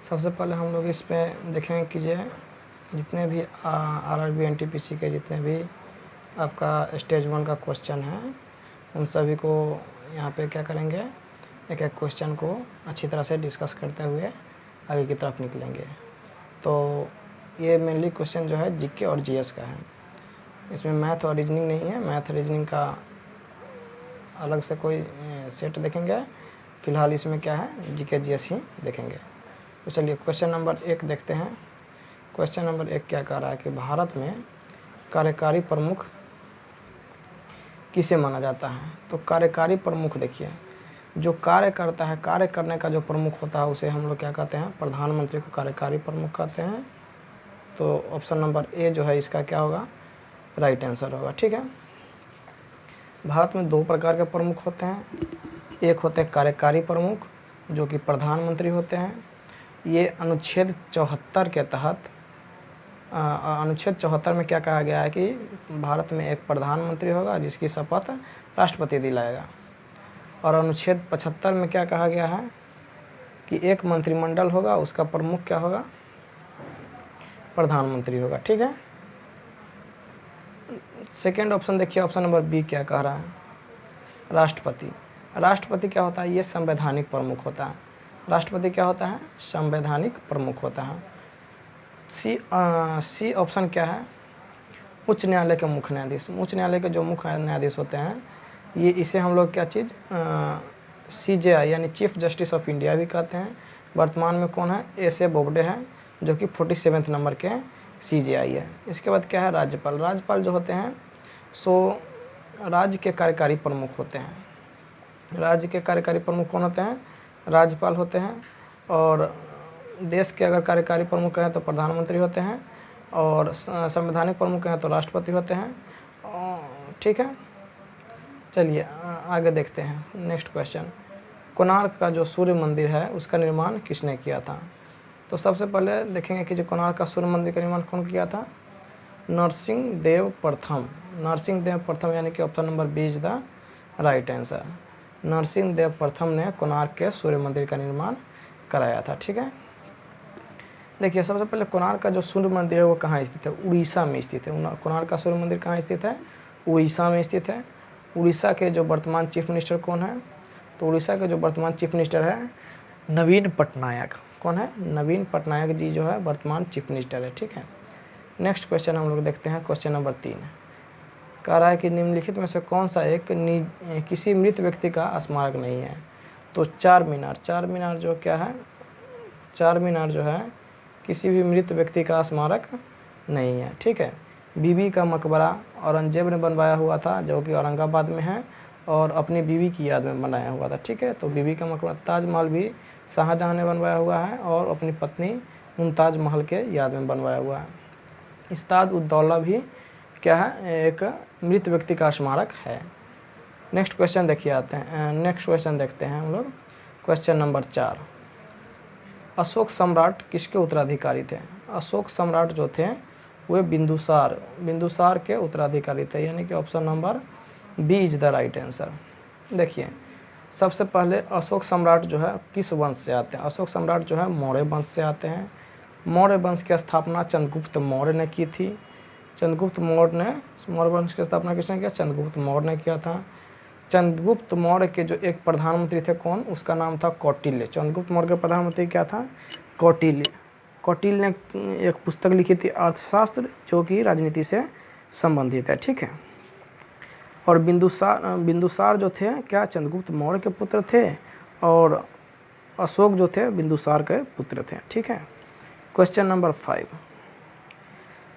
सबसे पहले हम लोग इस पे देखेंगे कि जितने भी आरआरबी एनटीपीसी के जितने भी आपका स्टेज 1 का क्वेश्चन है उन सभी को यहाँ पे क्या करेंगे, एक एक क्वेश्चन को अच्छी तरह से डिस्कस करते हुए आगे की तरफ निकलेंगे। तो ये मेनली क्वेश्चन जो है जीके और जीएस का है, इसमें मैथ और रीजनिंग नहीं है। मैथ रीजनिंग का अलग से कोई सेट देखेंगे, फ़िलहाल इसमें क्या है जीके जीएस ही देखेंगे। तो चलिए क्वेश्चन नंबर 1 देखते हैं। क्वेश्चन नंबर 1 क्या कह रहा है कि भारत में कार्यकारी प्रमुख किसे माना जाता है। तो कार्यकारी प्रमुख देखिए, जो कार्य करता है, कार्य करने का जो प्रमुख होता है उसे हम लोग क्या कहते हैं, प्रधानमंत्री को कार्यकारी प्रमुख कहते हैं। तो ऑप्शन नंबर ए जो है इसका क्या होगा, राइट आंसर होगा। ठीक है, भारत में 2 प्रकार के प्रमुख होते हैं। एक होते हैं कार्यकारी प्रमुख जो कि प्रधानमंत्री होते हैं। ये अनुच्छेद 74 के तहत अनुच्छेद 74 में क्या कहा गया है कि भारत में एक प्रधानमंत्री होगा जिसकी शपथ राष्ट्रपति दिलाएगा। और अनुच्छेद 75 में क्या कहा गया है कि एक मंत्रिमंडल होगा, उसका प्रमुख क्या होगा, प्रधानमंत्री होगा। ठीक है, सेकेंड ऑप्शन देखिए, ऑप्शन नंबर बी क्या कह रहा है, राष्ट्रपति। राष्ट्रपति क्या होता है, ये संवैधानिक प्रमुख होता है। राष्ट्रपति क्या होता है, संवैधानिक प्रमुख होता है। सी ऑप्शन क्या है, उच्च न्यायालय के मुख्य न्यायाधीश। उच्च न्यायालय के जो मुख्य न्यायाधीश होते हैं ये इसे हम लोग क्या चीज़ CJI यानी चीफ जस्टिस ऑफ इंडिया भी कहते हैं। वर्तमान में कौन है, एस ए बोबडे है जो कि 47वें नंबर के CJI है। इसके बाद क्या है, राज्यपाल। राज्यपाल जो होते हैं सो राज्य के कार्यकारी प्रमुख होते हैं। राज्य के कार्यकारी प्रमुख कौन होते हैं, राज्यपाल होते हैं। और देश के अगर कार्यकारी प्रमुख हैं तो प्रधानमंत्री होते हैं, और संवैधानिक प्रमुख हैं तो राष्ट्रपति होते हैं। ठीक है, चलिए आगे देखते हैं नेक्स्ट क्वेश्चन। कोणार्क का जो सूर्य मंदिर है उसका निर्माण किसने किया था। तो सबसे पहले देखेंगे कि जो कोणार्क का सूर्य मंदिर का निर्माण कौन किया था, नरसिंह देव प्रथम। नरसिंह देव प्रथम यानी कि option number B is the right answer. Narasimha Deva प्रथम ने कोणार्क के सूर्य मंदिर का निर्माण कराया था। ठीक है, देखिए सबसे पहले कोणार्क का जो सूर्य मंदिर है वो कहाँ स्थित है, उड़ीसा में स्थित है। कोणार्क का सूर्य मंदिर कहाँ स्थित है, उड़ीसा में स्थित है। उड़ीसा के जो वर्तमान चीफ मिनिस्टर कौन है, तो उड़ीसा के जो वर्तमान चीफ मिनिस्टर है नवीन पटनायक। कौन है, नवीन पटनायक जी जो है वर्तमान चीफ मिनिस्टर है। ठीक है, नेक्स्ट क्वेश्चन हम लोग देखते हैं। क्वेश्चन नंबर 3 कह रहा है कि निम्नलिखित में से कौन सा एक किसी मृत व्यक्ति का स्मारक नहीं है। तो चार मीनार। चार मीनार जो क्या है, चार मीनार जो है किसी भी मृत व्यक्ति का स्मारक नहीं है। ठीक है, बीबी का मकबरा औरंगजेब ने बनवाया हुआ था जो कि औरंगाबाद में है और अपनी बीवी की याद में बनाया हुआ था। ठीक है, तो बीबी का मकबरा। ताजमहल भी शाहजहां ने बनवाया हुआ है और अपनी पत्नी मुमताज़ महल के याद में बनवाया हुआ है। इस्ताद उद्दौला भी क्या है, एक मृत व्यक्ति का स्मारक है। नेक्स्ट क्वेश्चन देखिए आते हैं, नेक्स्ट क्वेश्चन देखते हैं हम लोग। क्वेश्चन नंबर 4, अशोक सम्राट किसके उत्तराधिकारी थे। अशोक सम्राट जो थे वे बिंदुसार के उत्तराधिकारी थे, यानी कि option number B is the right answer. देखिए सबसे पहले अशोक सम्राट जो है किस वंश से आते हैं, अशोक सम्राट जो है मौर्य वंश से आते हैं। मौर्य वंश की स्थापना चंद्रगुप्त मौर्य ने की थी। चंद्रगुप्त मौर्य वंश की स्थापना किसने किया, चंद्रगुप्त मौर्य ने किया था। चंद्रगुप्त मौर्य के जो एक प्रधानमंत्री थे कौन, उसका नाम था कौटिल्य। चंद्रगुप्त मौर्य का प्रधानमंत्री क्या था, कौटिल्य। कौटिल्य ने एक पुस्तक लिखी थी अर्थशास्त्र जो कि राजनीति से संबंधित है। ठीक है, और बिंदुसार जो थे क्या चंद्रगुप्त मौर्य के पुत्र थे और अशोक जो थे बिंदुसार के पुत्र थे। ठीक है, क्वेश्चन नंबर 5,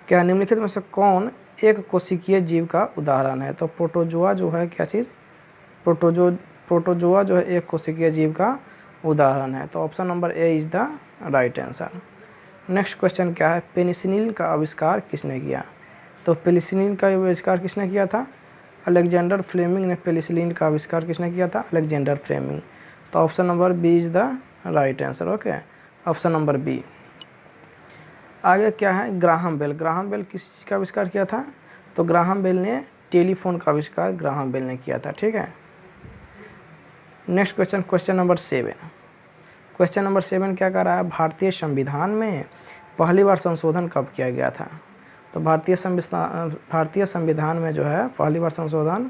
क्या निम्नलिखित में से कौन एक कोशिकीय जीव का उदाहरण है। तो प्रोटोजोआ जो है क्या चीज़, प्रोटोजोआ जो है एक कोशिकीय जीव का उदाहरण है। तो option number A is the right answer. Next question क्या है, पेनिसिलिन का आविष्कार किसने किया। तो पेनिसिलिन का आविष्कार किसने किया था, अलेक्जेंडर फ्लेमिंग ने पेनिसिलिन का आविष्कार किसने किया था, अलेक्जेंडर फ्लेमिंग। तो option number B is the right answer. Okay, option number B. आगे क्या है, ग्राहम बेल। ग्राहम बेल किस चीज़ का आविष्कार किया था, तो ग्राहम बेल ने टेलीफोन का आविष्कार ग्राहम बेल ने किया था। ठीक है, next question, question number 7, question number 7 क्या कर रहा है, भारतीय संविधान में पहली बार संशोधन कब किया गया था। तो भारतीय संविधान में जो है पहली बार संशोधन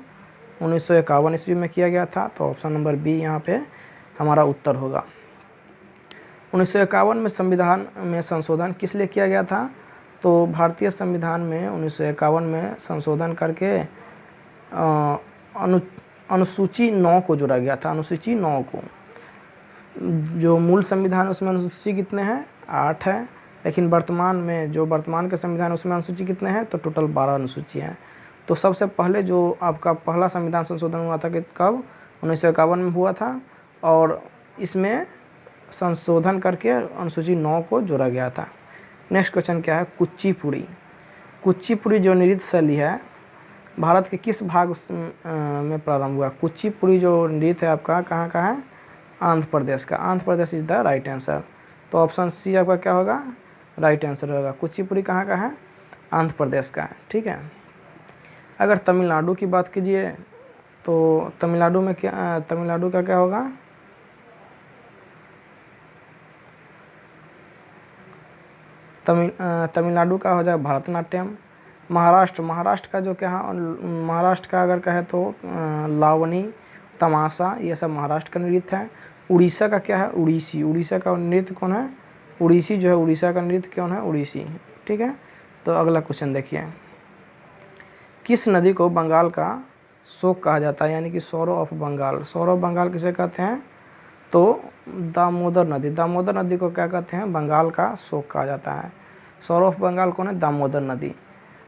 1951 ईस्वी में किया गया था। तो ऑप्शन नंबर बी यहाँ पे हमारा उत्तर होगा। 1951 में संविधान में संशोधन किस लिए किया गया था। तो भारतीय संविधान में 1951 में संशोधन करके अनुसूची 9 को जोड़ा गया था। अनुसूची 9 को, जो मूल संविधान उसमें अनुसूची कितने हैं, 8 है, लेकिन वर्तमान में जो वर्तमान के संविधान उसमें अनुसूची कितने हैं, तो टोटल 12 अनुसूची हैं। तो सबसे पहले जो आपका पहला संविधान संशोधन हुआ था कि कब, 1951 में हुआ था, और इसमें संशोधन करके अनुसूची 9 को जोड़ा गया था। नेक्स्ट क्वेश्चन क्या है, कुचिपुड़ी। कुचिपुड़ी जो नृत्य शैली है भारत के किस भाग में प्रारंभ हुआ। कुचिपुड़ी जो नृत्य है आपका कहाँ का है, आंध्र प्रदेश का। Andhra Pradesh is the right answer. तो ऑप्शन सी आपका क्या होगा, राइट आंसर होगा। कुचिपुड़ी कहाँ का है, आंध्र प्रदेश का है। ठीक है। अगर तमिलनाडु की बात कीजिए तो तमिलनाडु में क्या, तमिलनाडु का क्या होगा, तमिलनाडु का हो जाए भरतनाट्यम। महाराष्ट्र का जो क्या है, महाराष्ट्र का अगर कहे तो लावनी, तमाशा, ये सब महाराष्ट्र का नृत्य है। उड़ीसा का क्या है, उड़ीसी। उड़ीसा का नृत्य कौन है, उड़ीसी जो है, उड़ीसा का नृत्य कौन है, उड़ीसी। ठीक है। तो अगला क्वेश्चन देखिए, किस नदी को बंगाल का शोक कहा जाता है, यानी कि sorrow of Bengal. Sorrow of Bengal किसे कहते हैं, तो दामोदर नदी। दामोदर नदी को क्या कहते हैं, बंगाल का शोक कहा जाता है। सौरो ऑफ बंगाल कौन है, दामोदर नदी।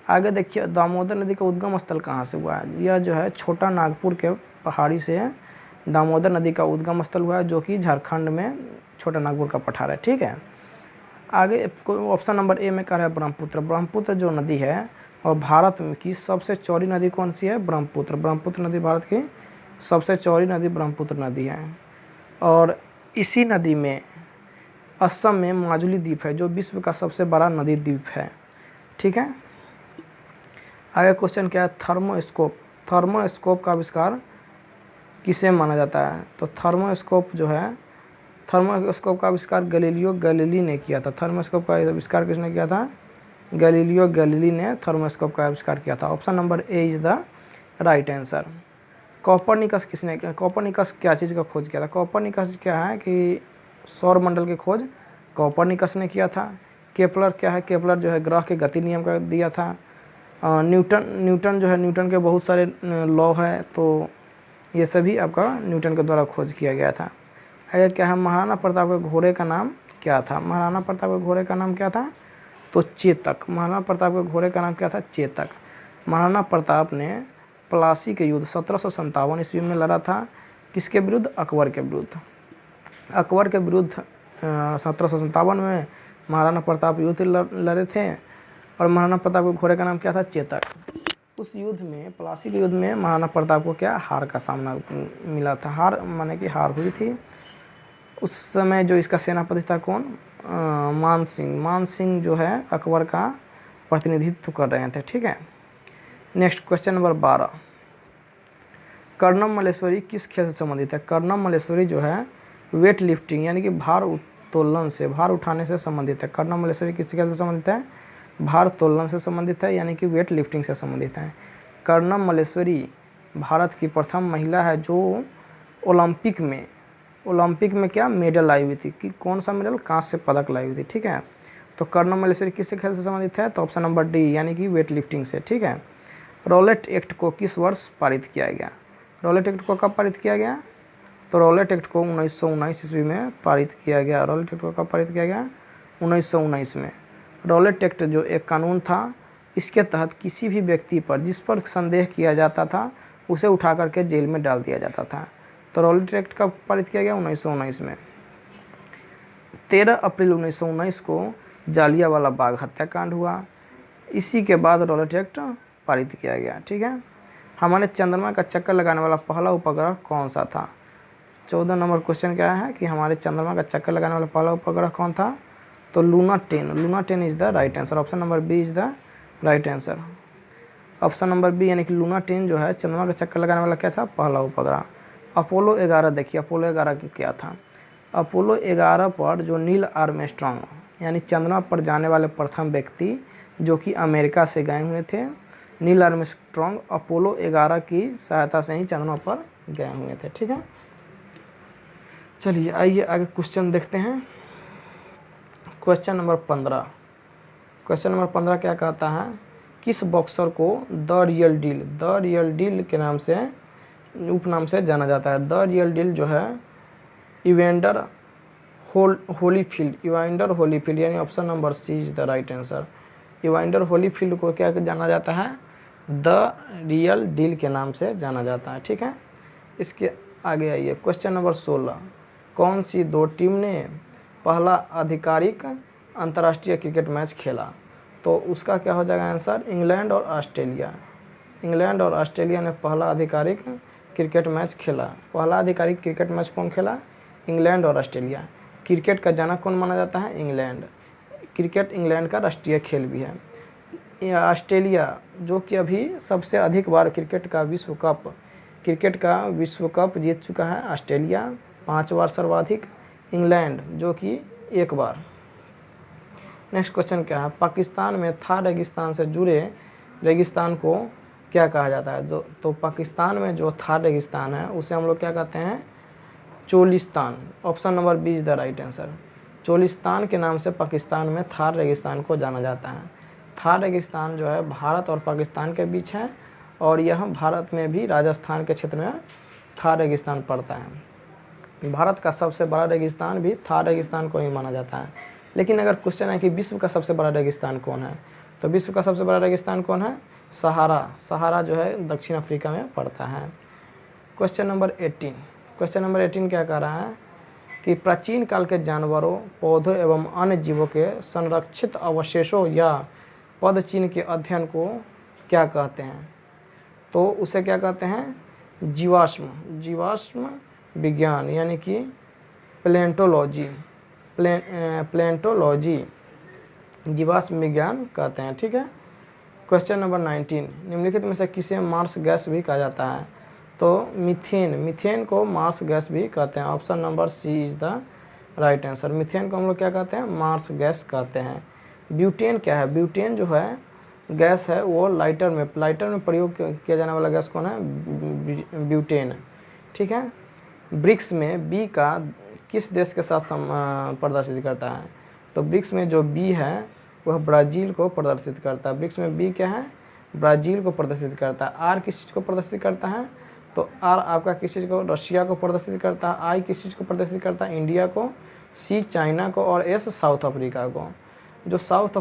आगे देखिए, दामोदर नदी का उद्गम स्थल कहाँ से हुआ है। यह जो है छोटा नागपुर के पहाड़ी से दामोदर नदी का उद्गम स्थल हुआ है, जो कि झारखंड में छोटा नागपुर का पठार है। ठीक है। आगे ऑप्शन नंबर ए में कह रहा है ब्रह्मपुत्र। ब्रह्मपुत्र जो नदी है और भारत की सबसे चौड़ी नदी कौन सी है, ब्रह्मपुत्र। ब्रह्मपुत्र नदी भारत की सबसे चौड़ी नदी ब्रह्मपुत्र नदी है। और इसी नदी में असम में माजुली द्वीप है, जो विश्व का सबसे बड़ा नदी द्वीप है। ठीक है। आगे क्वेश्चन क्या है, थर्मोस्कोप। थर्मोस्कोप का आविष्कार किसे माना जाता है। तो थर्मोस्कोप जो है, थर्मोस्कोप का आविष्कार गैलीलियो गैलीली ने किया था। थर्मोस्कोप का आविष्कार किसने किया था, गैलीलियो गैलीली ने थर्मोस्कोप का आविष्कार किया था। Option number A is the right answer. Copernicus किसने, कोपरनिकस क्या चीज़ का खोज किया था। कोपरनिकस क्या है कि सौर मंडल की खोज कोपरनिकस ने किया था। केपलर क्या है, केपलर जो है ग्रह के गति नियम का दिया था। न्यूटन जो है, न्यूटन के बहुत सारे लॉ है, तो ये सभी आपका न्यूटन के द्वारा खोज किया गया था। आगे क्या है, महाराणा प्रताप के घोड़े का नाम क्या था। महाराणा प्रताप के घोड़े का नाम क्या था, तो चेतक। महाराणा प्रताप के घोड़े का नाम क्या था, चेतक। महाराणा प्रताप ने प्लासी के युद्ध 1757 ईस्वी में लड़ा था। किसके विरुद्ध, अकबर के विरुद्ध। अकबर के विरुद्ध 1757 में महाराणा प्रताप युद्ध लड़े थे, और महाराणा प्रताप के घोड़े का नाम क्या था, चेतक। उस युद्ध में, प्लासी के युद्ध में महाराणा प्रताप को क्या, हार का सामना मिला था। हार माने कि हार हुई थी। उस समय जो इसका सेनापति था कौन, मान सिंह। मान सिंह जो है अकबर का प्रतिनिधित्व कर रहे थे। ठीक है। Next question number 12, Karnam Malleswari किस खेल से संबंधित है। कर्णम मल्लेश्वरी जो है वेट लिफ्टिंग यानी कि भार उत्तोलन से, भार उठाने से संबंधित है। कर्णम मल्लेश्वरी किस खेल से संबंधित है, भार तोलन से संबंधित है, यानी कि वेट लिफ्टिंग से संबंधित है। कर्णम मल्लेश्वरी भारत की प्रथम महिला है जो ओलंपिक में क्या मेडल लाई हुई थी, कि कौन सा मेडल, कांस्य पदक लाई हुई थी। ठीक है। तो कर्णम मल्लेश्वरी किस खेल से संबंधित है, तो ऑप्शन नंबर डी यानी कि वेट लिफ्टिंग से। ठीक है। रॉलेट एक्ट को किस वर्ष पारित किया गया। रॉलेट एक्ट को कब पारित किया गया, तो रॉलेट एक्ट को 1919 ईस्वी में पारित किया गया। रॉलेट एक्ट को कब पारित किया गया, 1919 में। रॉलेट एक्ट जो एक कानून था, इसके तहत किसी भी व्यक्ति पर जिस पर संदेह किया जाता था उसे उठा करके जेल में डाल दिया जाता था। तो रॉलेट एक्ट कब पारित किया गया, 1919 में। 13 अप्रैल 1919 को जालियांवाला बाग हत्याकांड हुआ। इसी के बाद रॉलेट एक्ट पारित किया गया। ठीक है। हमारे चंद्रमा का चक्कर लगाने वाला पहला उपग्रह कौन सा था। 14 नंबर क्वेश्चन क्या है कि हमारे चंद्रमा का चक्कर लगाने वाला पहला उपग्रह कौन था, तो Luna 10। Luna 10 is the right answer. Option number B is the right answer. Option number B यानी कि लूना 10 जो है चंद्रमा का चक्कर लगाने वाला क्या था, पहला उपग्रह। अपोलो 11 देखिए, अपोलो 11 क्या था। अपोलो 11 पर जो नील आर्मस्ट्रॉन्ग यानी चंद्रमा पर जाने वाले प्रथम व्यक्ति जो कि अमेरिका से गए हुए थे, नील आर्मस्ट्रॉन्ग अपोलो 11 की सहायता से ही चंद्रमा पर गए हुए थे। ठीक है, चलिए आइए आगे क्वेश्चन देखते हैं। Question number 15। क्वेश्चन नंबर 15 क्या कहता है, किस बॉक्सर को द रियल डील के नाम से उपनाम से जाना जाता है। द रियल डील जो है इवेंडर होलीफील्ड यानी option number C is the right answer. Evander Holyfield को क्या जाना जाता है, द रियल डील के नाम से जाना जाता है। ठीक है, इसके आगे आइए क्वेश्चन नंबर 16। कौन सी दो टीम ने पहला आधिकारिक अंतर्राष्ट्रीय क्रिकेट मैच खेला। तो उसका क्या हो जाएगा आंसर, इंग्लैंड और ऑस्ट्रेलिया। इंग्लैंड और ऑस्ट्रेलिया ने पहला आधिकारिक क्रिकेट मैच खेला। पहला आधिकारिक क्रिकेट मैच कौन खेला, इंग्लैंड और ऑस्ट्रेलिया। क्रिकेट का जनक कौन माना जाता है, इंग्लैंड। क्रिकेट इंग्लैंड का राष्ट्रीय खेल भी है। ऑस्ट्रेलिया जो कि अभी सबसे अधिक बार क्रिकेट का विश्व कप जीत चुका है, ऑस्ट्रेलिया 5 बार सर्वाधिक, इंग्लैंड जो कि 1 बार। नेक्स्ट क्वेश्चन क्या है, पाकिस्तान में थार रेगिस्तान से जुड़े रेगिस्तान को क्या कहा जाता है। तो पाकिस्तान में जो थार रेगिस्तान है उसे हम लोग क्या कहते हैं, Cholistan. Option number B is the right answer. Cholistan के नाम से पाकिस्तान में थार रेगिस्तान को जाना जाता है। थार रेगिस्तान जो है भारत और पाकिस्तान के बीच है और यह भारत में भी राजस्थान के क्षेत्र में थार रेगिस्तान पड़ता है। भारत का सबसे बड़ा रेगिस्तान भी थार रेगिस्तान को ही माना जाता है। लेकिन अगर क्वेश्चन है कि विश्व का सबसे बड़ा रेगिस्तान कौन है, तो विश्व का सबसे बड़ा रेगिस्तान कौन है, सहारा जो है दक्षिण अफ्रीका में पड़ता है। Question number 18। क्वेश्चन नंबर 18 क्या कह रहा है कि प्राचीन काल के जानवरों, पौधों एवं अन्य जीवों के संरक्षित अवशेषों या पदचिन्ह के अध्ययन को क्या कहते हैं। तो उसे क्या कहते हैं, जीवाश्म विज्ञान यानी कि प्लेंटोलॉजी जीवाश्म विज्ञान कहते हैं। ठीक है, क्वेश्चन नंबर 19। निम्नलिखित में से किसे मार्स गैस भी कहा जाता है। तो मीथेन को मार्स गैस भी कहते हैं। Option number C is the right answer. Methane को हम लोग क्या कहते हैं, मार्स गैस कहते हैं। ब्यूटेन क्या है, ब्यूटेन जो है गैस है वो लाइटर में प्रयोग किया जाने वाला गैस कौन है, ब्यूटेन। ठीक है, ब्रिक्स में बी का किस देश के साथ प्रदर्शित करता है। तो ब्रिक्स में जो बी है वह ब्राज़ील को प्रदर्शित करता है। ब्रिक्स में बी क्या है, ब्राज़ील को प्रदर्शित करता है। आर किस चीज़ को प्रदर्शित करता है, तो आर आपका किस चीज़ को, रशिया को प्रदर्शित करता है। आई किस चीज़ को प्रदर्शित करता है, इंडिया को। सी चाइना को और एस साउथ अफ्रीका को। जो साउथ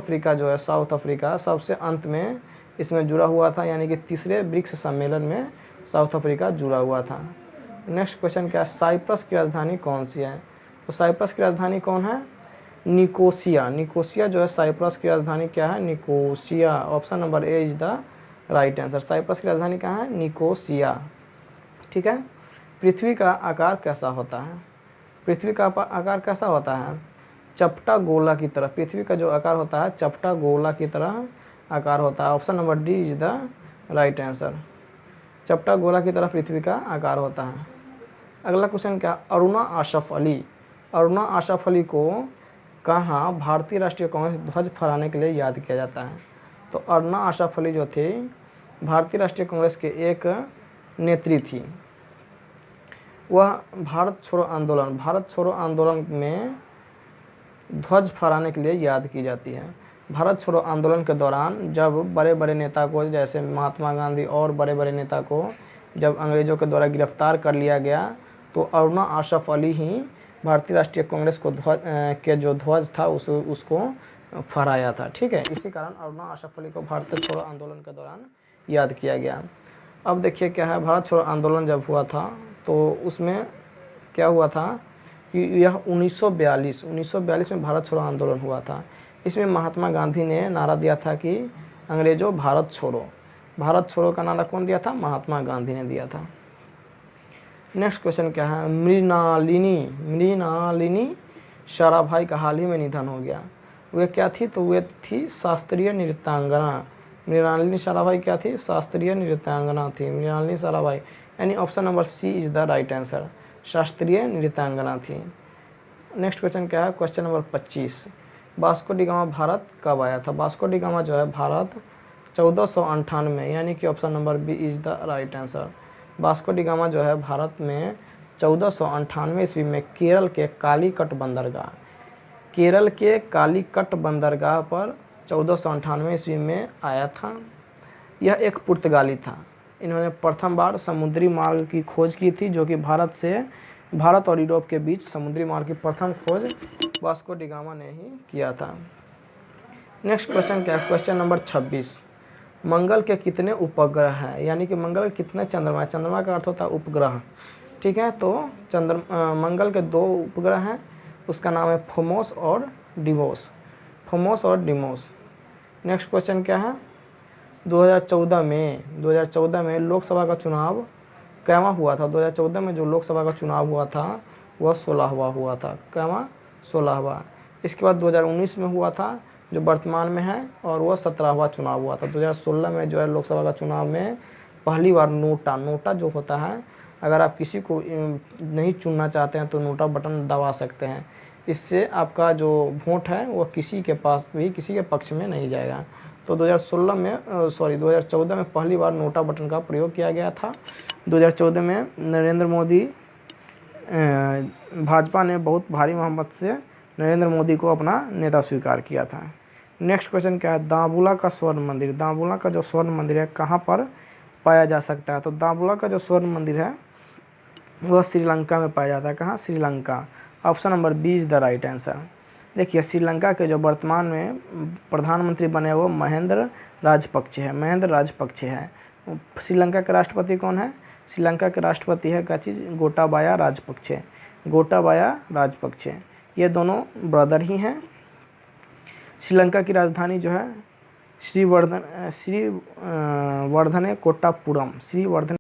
अफ्रीका सबसे अंत में इसमें जुड़ा हुआ था, यानी कि तीसरे ब्रिक्स सम्मेलन में साउथ अफ्रीका जुड़ा हुआ था। नेक्स्ट क्वेश्चन क्या है, साइप्रस की राजधानी कौन सी है। तो साइप्रस की राजधानी कौन है, निकोसिया जो है साइप्रस की राजधानी क्या है, Nicosia. Option number A is the right answer. Cyprus की राजधानी कहाँ है, निकोसिया। ठीक है, पृथ्वी का आकार कैसा होता है। पृथ्वी का आकार कैसा होता है, चपटा गोला की तरह। पृथ्वी का जो आकार होता है चपटा गोला की तरह आकार होता है। Option number D is the right answer. चपटा गोला की तरह पृथ्वी का आकार होता है। अगला क्वेश्चन क्या, अरुणा आशफ अली को कहाँ भारतीय राष्ट्रीय कांग्रेस ध्वज फहराने के लिए याद किया जाता है। तो अरुणा आशफ अली जो थे भारतीय राष्ट्रीय कांग्रेस के एक नेत्री थी। वह भारत छोड़ो आंदोलन में ध्वज फहराने के लिए याद की जाती है। भारत छोड़ो आंदोलन के दौरान जब बड़े बड़े नेता को, जैसे महात्मा गांधी और बड़े बड़े नेता को जब अंग्रेज़ों के द्वारा गिरफ्तार कर लिया गया, तो अरुणा आशफ अली ही भारतीय राष्ट्रीय कांग्रेस को जो ध्वज था उसको फहराया था। ठीक है, इसी कारण अरुणा आशफ अली को भारत छोड़ो आंदोलन के दौरान याद किया गया। अब देखिए क्या है, भारत छोड़ो आंदोलन जब हुआ था तो उसमें क्या हुआ था कि यह 1942 में भारत छोड़ो आंदोलन हुआ था। इसमें महात्मा गांधी ने नारा दिया था कि अंग्रेज़ों भारत छोड़ो का नारा कौन दिया था, महात्मा गांधी ने दिया था। नेक्स्ट क्वेश्चन क्या है, मृणालिनी साराभाई का हाल ही में निधन हो गया। वे क्या थी, तो वे थी शास्त्रीय नृत्यांगना। मृणालिनी साराभाई क्या थी, शास्त्रीय नृत्यांगना थी मृणालिनी साराभाई, यानी option number C is the right answer. शास्त्रीय नृत्यांगना थी। नेक्स्ट क्वेश्चन क्या है, question number 25, Vasco da Gama Bharat कब आया था? वास्को डी गामा जो है भारत 1498, यानी कि option number B is the right answer. Vasco da Gama जो है भारत में 1498 ईस्वी में केरल के कालीकट बंदरगाह, केरल के कालीकट बंदरगाह पर 1498 ईस्वी में आया था। यह एक पुर्तगाली था। इन्होंने प्रथम बार समुद्री मार्ग की खोज की थी, जो कि भारत और यूरोप के बीच समुद्री मार्ग की प्रथम खोज वास्को डी गामा ने ही किया था। नेक्स्ट क्वेश्चन क्या है, क्वेश्चन नंबर 26, मंगल के कितने उपग्रह हैं? यानी कि मंगल के कितने चंद्रमा है? चंद्रमा का अर्थ होता है उपग्रह, ठीक है। तो मंगल के 2 उपग्रह हैं, उसका नाम है फोमोस और डिमोस, फोमोस और डिमोस। नेक्स्ट क्वेश्चन क्या है, 2014 में लोकसभा का चुनाव कैवा हुआ था? 2014 में जो लोकसभा का चुनाव हुआ था वह 16वां हुआ था। कैवा? 16वां। इसके बाद 2019 में हुआ था जो वर्तमान में है, और वह 17वां चुनाव हुआ था। 2016 में जो है लोकसभा का चुनाव में पहली बार नोटा जो होता है, अगर आप किसी को नहीं चुनना चाहते हैं तो नोटा बटन दबा सकते हैं। इससे आपका जो वोट है वो किसी के पास भी, किसी के पक्ष में नहीं जाएगा। तो 2014 में पहली बार नोटा बटन का प्रयोग किया गया था। 2014 में नरेंद्र मोदी, भाजपा ने बहुत भारी मोहब्बत से नरेंद्र मोदी को अपना नेता स्वीकार किया था। नेक्स्ट क्वेश्चन क्या है, दांबुला का स्वर्ण मंदिर, दांबुला का जो स्वर्ण मंदिर है कहाँ पर पाया जा सकता है? तो दांबुला का जो स्वर्ण मंदिर है वह श्रीलंका में पाया जाता है। कहाँ? Sri Lanka. Option number B is the right answer. देखिए, श्रीलंका के जो वर्तमान में प्रधानमंत्री बने वो महेंद्र राजपक्षे है, महेंद्र राजपक्षे है। श्रीलंका के राष्ट्रपति कौन है? श्रीलंका के राष्ट्रपति है क्या चीज़? गोटाबाया राजपक्षे, गोटाबाया राजपक्षे। ये दोनों ब्रदर ही हैं। श्रीलंका की राजधानी जो है श्रीवर्धने कोट्टापुरम, श्रीवर्धने